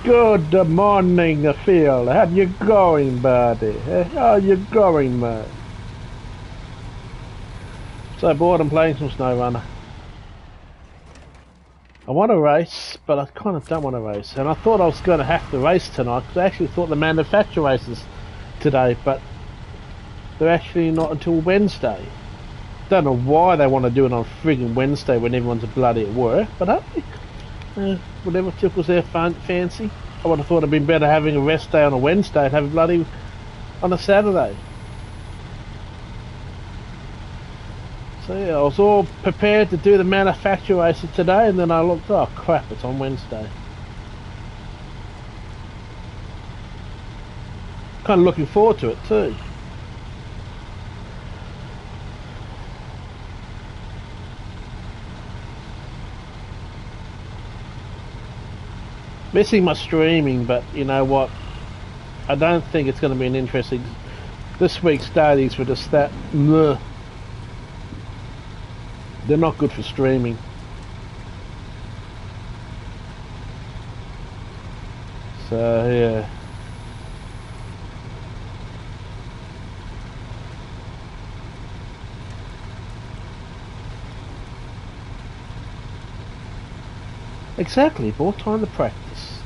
Good morning, Phil. How you going, buddy? How you going, mate? So bored I'm playing some Snowrunner. I want to race, but I kind of don't want to race. And I thought I was going to have to race tonight, because I actually thought the manufacturer races today, but they're actually not until Wednesday. Don't know why they want to do it on friggin' Wednesday when everyone's bloody at work, but hey, whatever tickles their fancy. I would have thought it'd been better having a rest day on a Wednesday and have a bloody on a Saturday. So yeah, I was all prepared to do the manufacturer races today, and then I looked, oh crap, it's on Wednesday. Kind of looking forward to it too. Missing my streaming, but you know what? I don't think it's going to be an interesting. This week's dailies were just that. Meh. They're not good for streaming. So yeah. Exactly, more time to practice.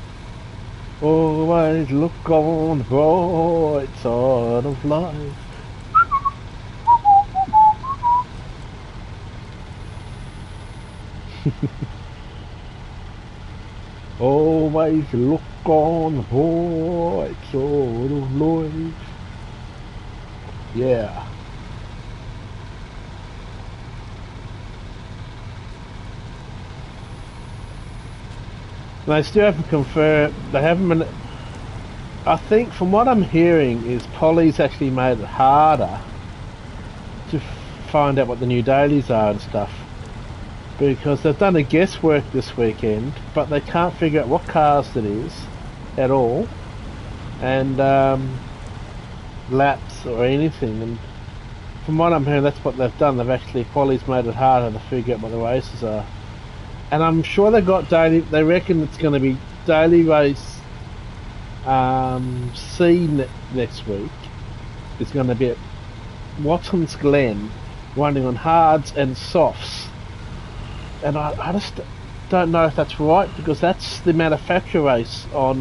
Always look on the bright side of life. Always look on the bright side of life. Yeah. They still haven't confirmed. They haven't been. I think, from what I'm hearing, is Polly's actually made it harder to find out what the new dailies are and stuff, because they've done a guesswork this weekend, but they can't figure out what cast it is at all, and laps or anything. And from what I'm hearing, that's what they've done. They've actually Polly's made it harder to figure out what the races are. And I'm sure they've got daily. They reckon it's going to be daily race C next week. It's going to be at Watson's Glen, running on hards and softs. And I just don't know if that's right, because that's the manufacturer race on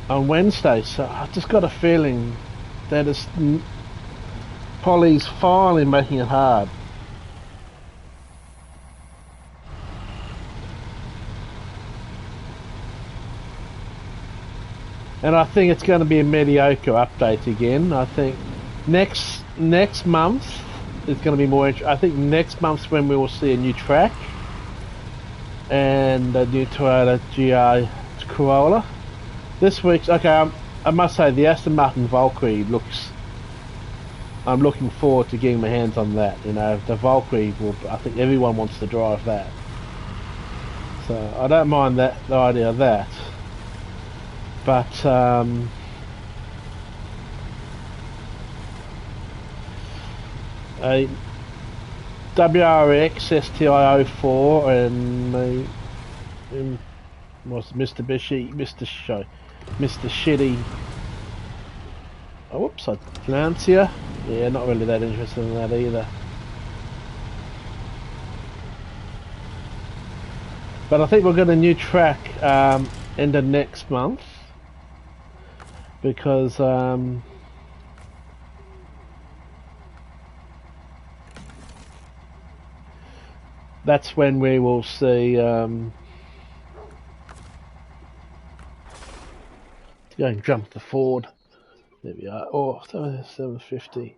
Wednesday. So I just got a feeling that Polly's finally making it hard. And I think it's going to be a mediocre update again. I think next month is going to be more interesting. I think next month's when we will see a new track and a new Toyota GR Corolla. This week's, okay, I must say the Aston Martin Valkyrie looks. I'm looking forward to getting my hands on that. You know, the Valkyrie I think everyone wants to drive that. So I don't mind the idea of that. But a WRX STI 04 and was Mr. Shitty. Oh, whoops! I Lancia. Yeah, not really that interested in that either. But I think we'll get a new track end of next month. Because that's when we will see go and jump to Ford. There we are. Oh, 750.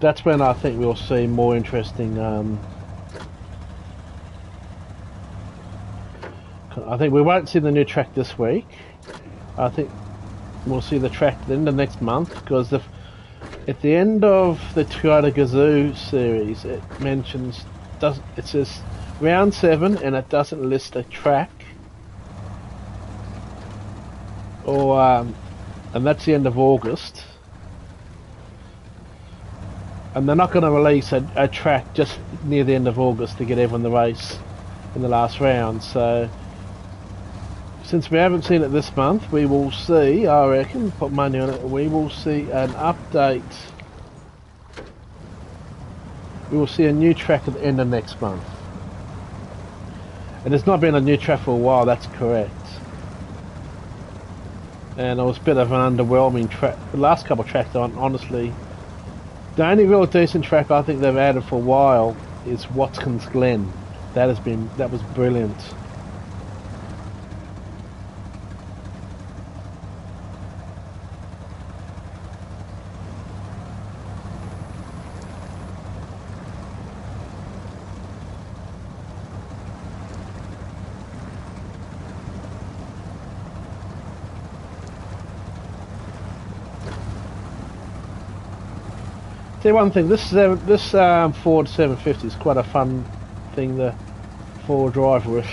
That's when I think we'll see more interesting I think we won't see the new track this week. I think we'll see the track at the end of next month, because at the end of the Toyota Gazoo series, it says round 7, and it doesn't list a track. And that's the end of August. And they're not going to release a track just near the end of August to get everyone the race in the last round. So since we haven't seen it this month, we will see, I reckon, put money on it, we will see an update. We will see a new track at the end of next month. And there's not been a new track for a while, that's correct. And it was a bit of an underwhelming track. The last couple of tracks, honestly, the only real decent track I think they've added for a while is Watkins Glen. That was brilliant. See, one thing, this Ford 750 is quite a fun thing to four-wheel drive with.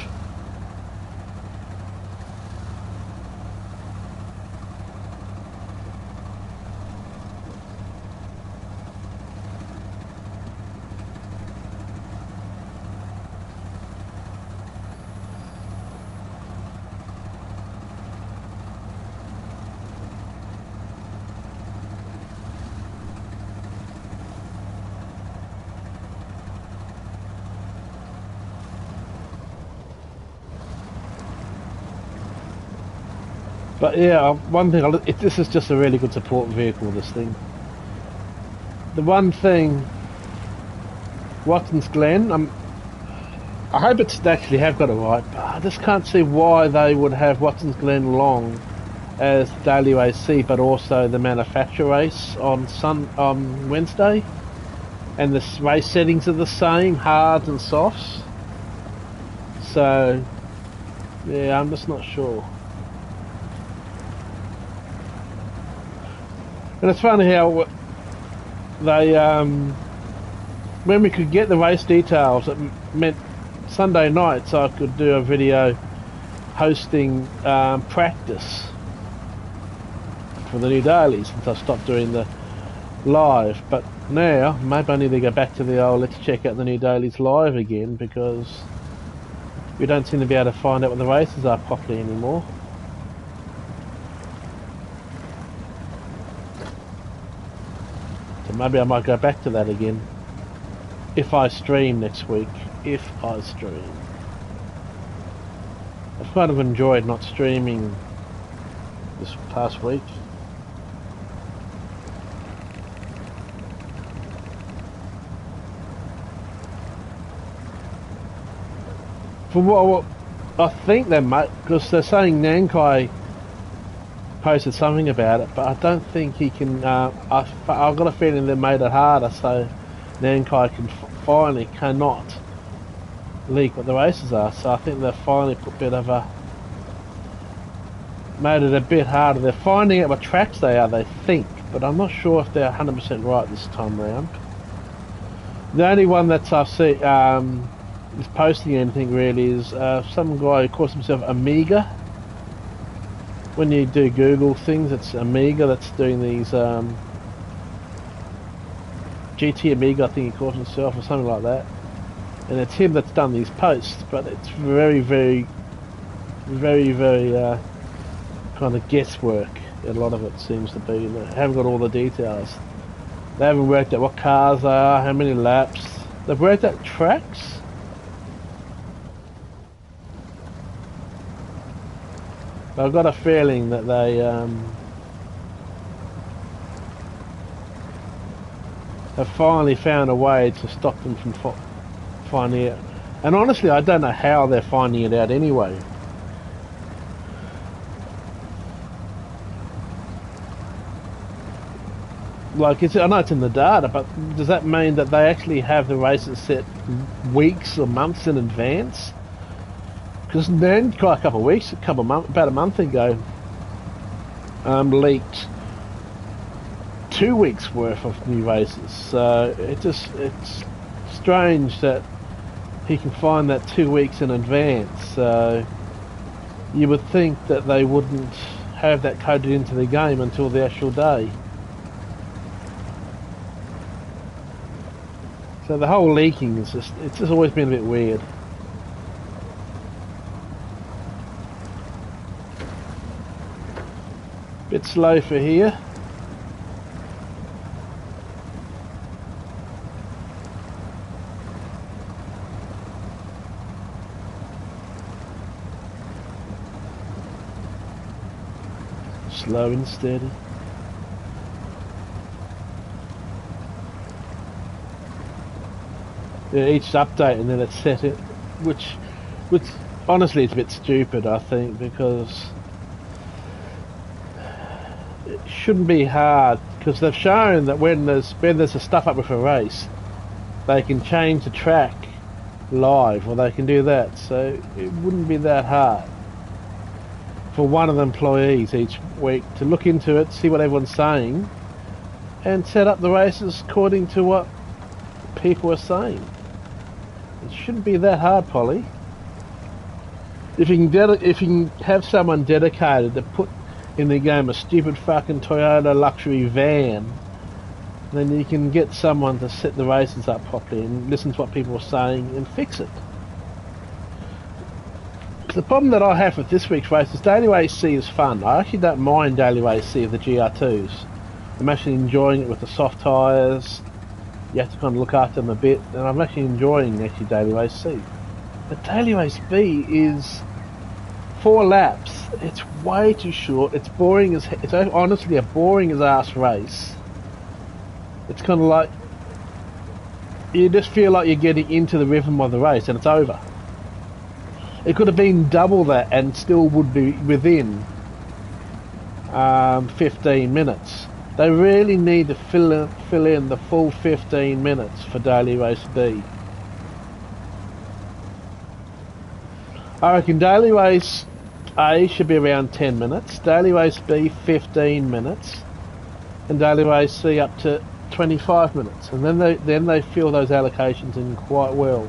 But yeah, one thing, this is just a really good support vehicle, this thing. The one thing, Watkins Glen, I hope they actually have got it right, but I just can't see why they would have Watkins Glen long as daily race C, but also the manufacturer race on Wednesday. And the race settings are the same, hards and softs. So, yeah, I'm just not sure. And it's funny how they, when we could get the race details, it meant Sunday nights I could do a video hosting practice for the new dailies since I stopped doing the live. But now, maybe I need to go back to the old, let's check out the new dailies live again, because we don't seem to be able to find out what the races are properly anymore. Maybe I might go back to that again if I stream next week. If I stream, I've kind of enjoyed not streaming this past week. For what I think they might, because they're saying Nankai posted something about it, but I don't think he can. I've got a feeling they made it harder, so Nankai finally cannot leak what the races are. So I think they've finally made it a bit harder. They're finding out what tracks they are, they think, but I'm not sure if they're 100% right this time round. The only one that I've seen is posting anything really is some guy who calls himself Amiga. When you do Google things, it's Amiga that's doing these GT Amiga, I think he calls himself, or something like that. And it's him that's done these posts, but it's very kind of guesswork. A lot of it seems to be. They haven't got all the details. They haven't worked out what cars are, how many laps. They've worked out tracks. But I've got a feeling that they have finally found a way to stop them from finding it. And honestly, I don't know how they're finding it out anyway. Like, I know it's in the data, but does that mean that they actually have the races set weeks or months in advance? Because then, quite about a month ago, leaked 2 weeks worth of new races. So it's strange that he can find that 2 weeks in advance. So you would think that they wouldn't have that coded into the game until the actual day. So the whole leaking is it's just always been a bit weird. Bit slow for here. Slow and steady. Yeah, each update and then it's set it, which honestly it's a bit stupid, I think, because it shouldn't be hard, because they've shown that when there's a stuff up with a race, they can change the track live, or they can do that, so it wouldn't be that hard for one of the employees each week to look into it, see what everyone's saying, and set up the races according to what people are saying. It shouldn't be that hard, Polly. If you can have someone dedicated to put in the game a stupid fucking Toyota luxury van, then you can get someone to set the races up properly and listen to what people are saying and fix it. The problem that I have with this week's race is daily race C is fun. I actually don't mind daily race C of the GR2s. I'm actually enjoying it with the soft tyres. You have to kind of look after them a bit, and I'm actually enjoying daily race C. But daily race B is 4 laps. It's way too short. It's boring as it's honestly a boring as ass race. It's kind of like you just feel like you're getting into the rhythm of the race and it's over. It could have been double that and still would be within 15 minutes. They really need to fill in the full 15 minutes for daily race D. I reckon daily race A should be around 10 minutes, daily race B 15 minutes, and daily race C up to 25 minutes, and then they fill those allocations in quite well.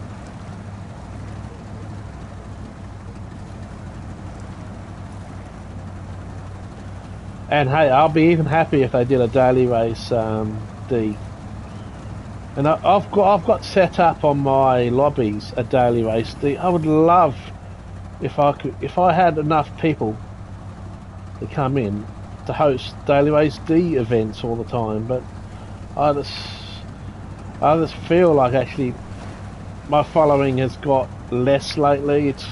And hey, I'll be even happy if they did a daily race D. And I've got set up on my lobbies a daily race D. I would love if I had enough people to come in to host daily race D events all the time, but I just feel like actually my following has got less lately. It's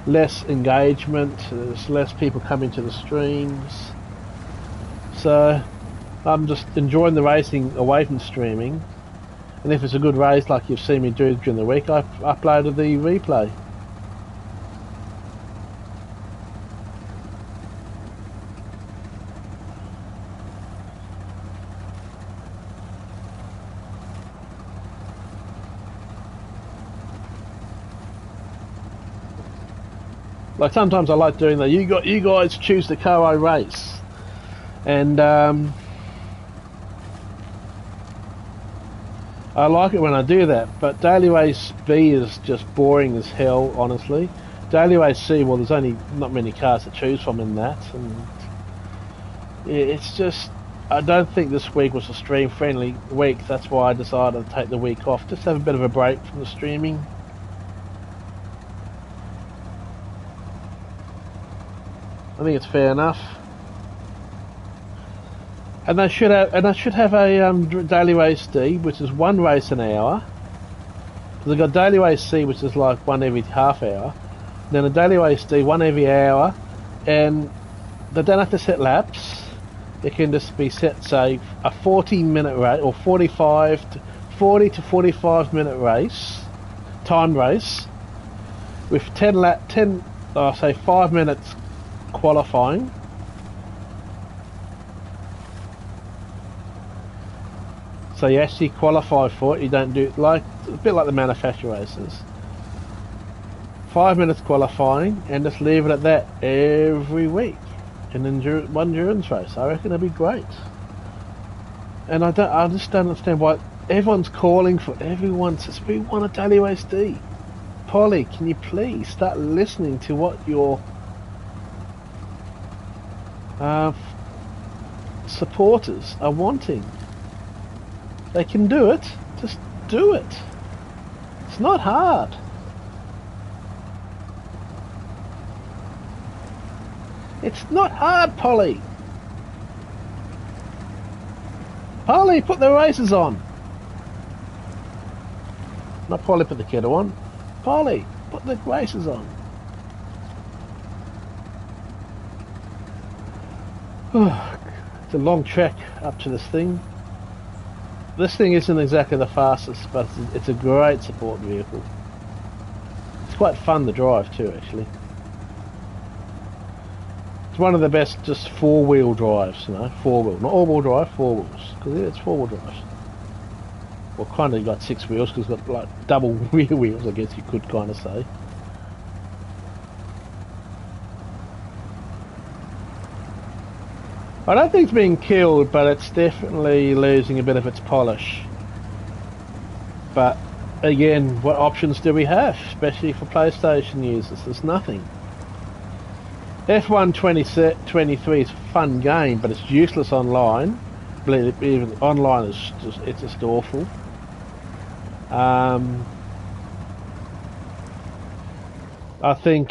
less engagement, there's less people coming to the streams. So I'm just enjoying the racing away from streaming, and if it's a good race like you've seen me do during the week, I've uploaded the replay. Like sometimes I like doing that. You guys choose the car I race. And I like it when I do that, but daily race B is just boring as hell, honestly. Daily race C, well, there's only not many cars to choose from in that, and it's just, I don't think this week was a stream friendly week. That's why I decided to take the week off, just have a bit of a break from the streaming. I think it's fair enough. And I should have a daily race D, which is 1 race an hour. They've got daily race C, which is like 1 every half hour. Then a daily race D, 1 every hour, and they don't have to set laps. It can just be set, say, a 40-minute race or 40 to 45 minute race, time race, with 5 minutes qualifying. So you actually qualify for it, you don't do, like a bit like the manufacturer races. 5 minutes qualifying and just leave it at that every week. One endurance race. I reckon it'd be great. And I just don't understand why everyone's calling for it. Everyone says we want a daily race D. Polly, can you please start listening to what your supporters are wanting? They can do it. Just do it. It's not hard. It's not hard, Polly. Polly, put the races on. Not Polly, put the kettle on. Polly, put the races on. It's a long trek up to this thing. This thing isn't exactly the fastest, but it's a great support vehicle. It's quite fun to drive too, actually. It's one of the best just four-wheel drives, you know, four-wheel, not all-wheel drive, four wheels, because it's four-wheel drives. Well, kind of got six wheels because it's got like double rear wheels, I guess you could kind of say. I don't think it's being killed, but it's definitely losing a bit of its polish. But again, what options do we have, especially for PlayStation users? There's nothing. F1 23 is a fun game, but it's useless online. Even online is just awful. I think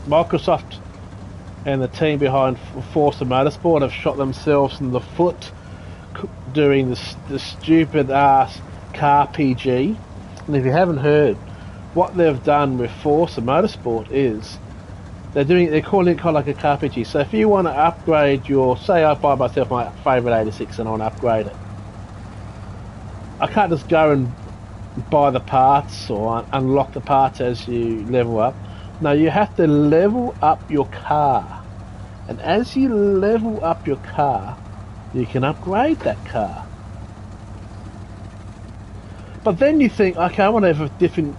Microsoft and the team behind Forza Motorsport have shot themselves in the foot doing this stupid ass car PG. And if you haven't heard, what they've done with Forza Motorsport is they're calling it kind of like a car PG. So if you want to upgrade your, say I buy myself my favourite 86 and I want to upgrade it, I can't just go and buy the parts or unlock the parts as you level up. No, you have to level up your car. And as you level up your car, you can upgrade that car. But then you think, okay, I want to have a different,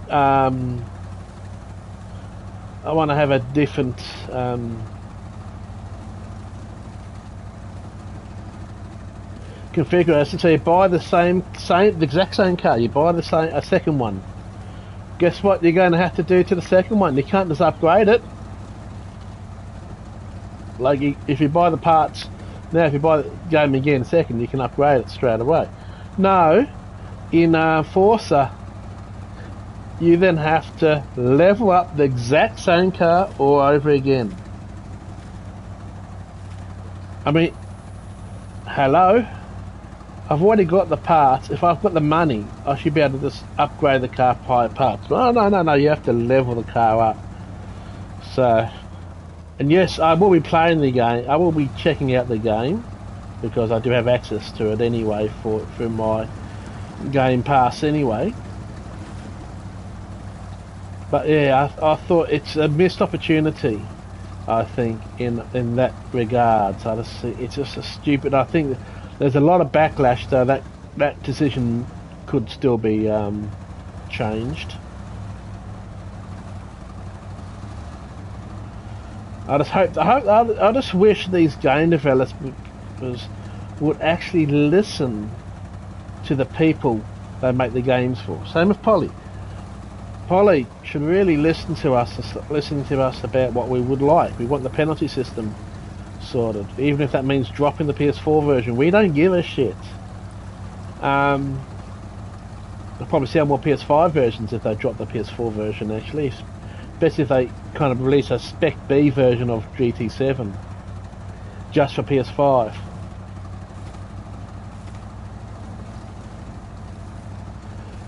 configuration. So you buy the exact same car. You buy a second one. Guess what you're going to have to do to the second one? You can't just upgrade it. Like if you buy the parts now, if you buy the game again second, you can upgrade it straight away. No, in Forza, you then have to level up the exact same car all over again. I mean, hello? I've already got the parts. If I've got the money, I should be able to just upgrade the car by parts. But no, you have to level the car up. So, and yes, I will be playing the game. I will be checking out the game because I do have access to it anyway through my Game Pass anyway. But yeah, I thought it's a missed opportunity. I think in that regard. So it's just a stupid. I think there's a lot of backlash though. That decision could still be changed. I just wish these game developers would actually listen to the people they make the games for. Same with Polly. Polly should really listen to us about what we would like. We want the penalty system sorted, even if that means dropping the PS4 version. We don't give a shit. I'll probably sell more PS5 versions if they drop the PS4 version, actually, especially if they kind of release a Spec B version of GT7 just for PS5.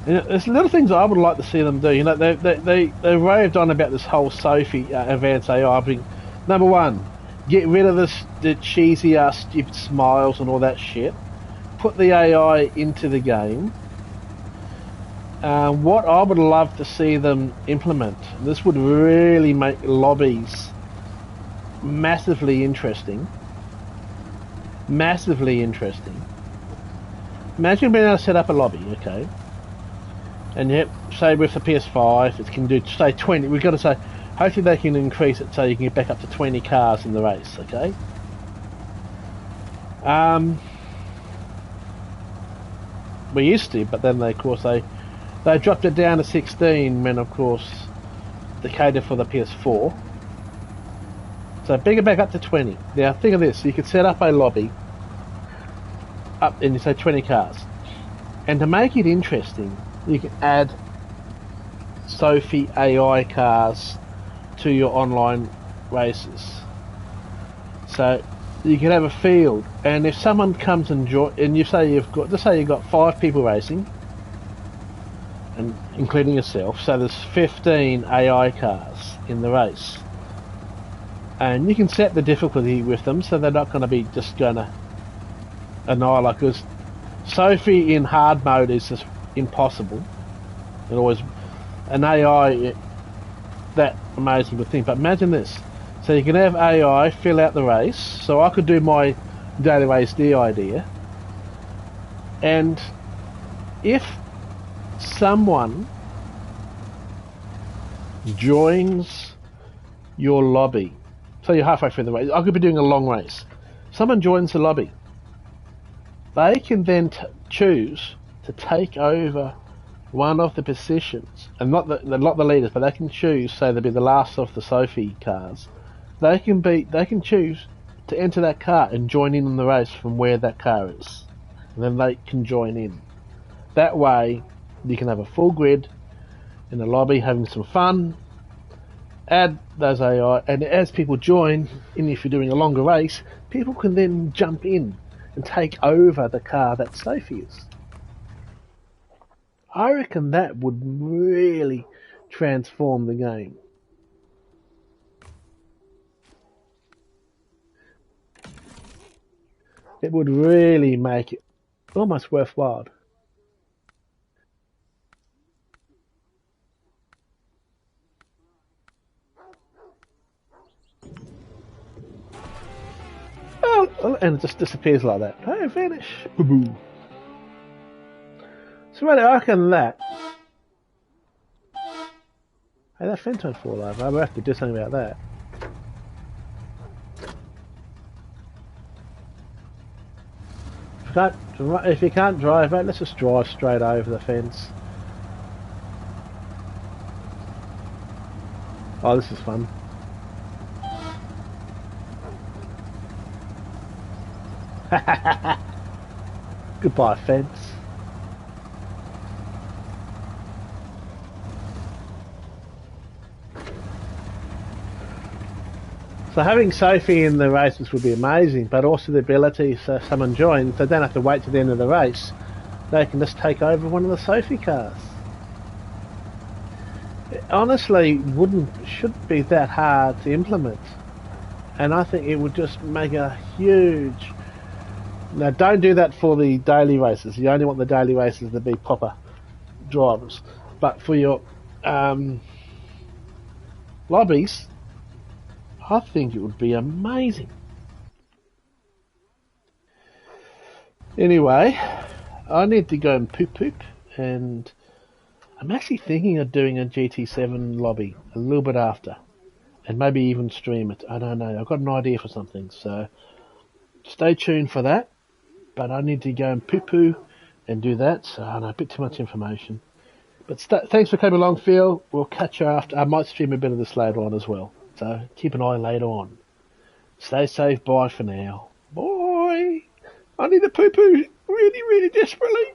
You know, there's little things I would like to see them do. You know, they raved on about this whole Sophie advanced AI. I think, number one, get rid of the cheesy stupid smiles and all that shit. Put the AI into the game. What I would love to see them implement, this would really make lobbies massively interesting. Massively interesting. Imagine being able to set up a lobby, okay? And yep, say with the PS5, it can do, say 20, we've got to say, hopefully they can increase it so you can get back up to 20 cars in the race, okay? We used to, but then they, of course, they dropped it down to 16 when, of course, they catered for the PS4. So bring it back up to 20. Now, think of this, you could set up a lobby up and you say 20 cars. And to make it interesting, you can add Sophie AI cars to your online races. So you can have a field, and if someone comes and and you say let's say you've got 5 people racing, and including yourself, so there's 15 AI cars in the race, and you can set the difficulty with them so they're not going to be just going to annihilate. Because Sophie in hard mode is just impossible. It always an AI that amazing good thing. But imagine this. So you can have AI fill out the race. So I could do my daily race D idea. And if someone joins your lobby, so you're halfway through the race, I could be doing a long race. Someone joins the lobby. They can then choose to take over one of the positions, and not the leaders, but they can choose. So they'll be the last of the Sophie cars. They can choose to enter that car and join in on the race from where that car is, and then they can join in. That way, you can have a full grid in the lobby, having some fun. Add those AI, and as people join, and if you're doing a longer race, people can then jump in and take over the car that Sophie is. I reckon that would really transform the game. It would really make it almost worthwhile. Oh, and it just disappears like that. Oh, vanish. Boo-boo. So really, I reckon that. Hey, that fence won't fall over. I'll have to do something about that. If you can't drive it, let's just drive straight over the fence. Oh, this is fun. Goodbye, fence. So having Sophie in the races would be amazing, but also the ability, so if someone joins, they don't have to wait to the end of the race. They can just take over one of the Sophie cars. It honestly shouldn't be that hard to implement, and I think it would just make a huge. Now, don't do that for the daily races. You only want the daily races to be proper drivers, but for your lobbies, I think it would be amazing. Anyway, I need to go and poop, and I'm actually thinking of doing a GT7 lobby a little bit after, and maybe even stream it. I don't know. I've got an idea for something, so stay tuned for that. But I need to go and poo and do that, so I know a bit too much information. But thanks for coming along, Phil. We'll catch you after. I might stream a bit of this later on as well. So keep an eye later on. Stay safe. Bye for now. Bye. I need a poo really, really desperately.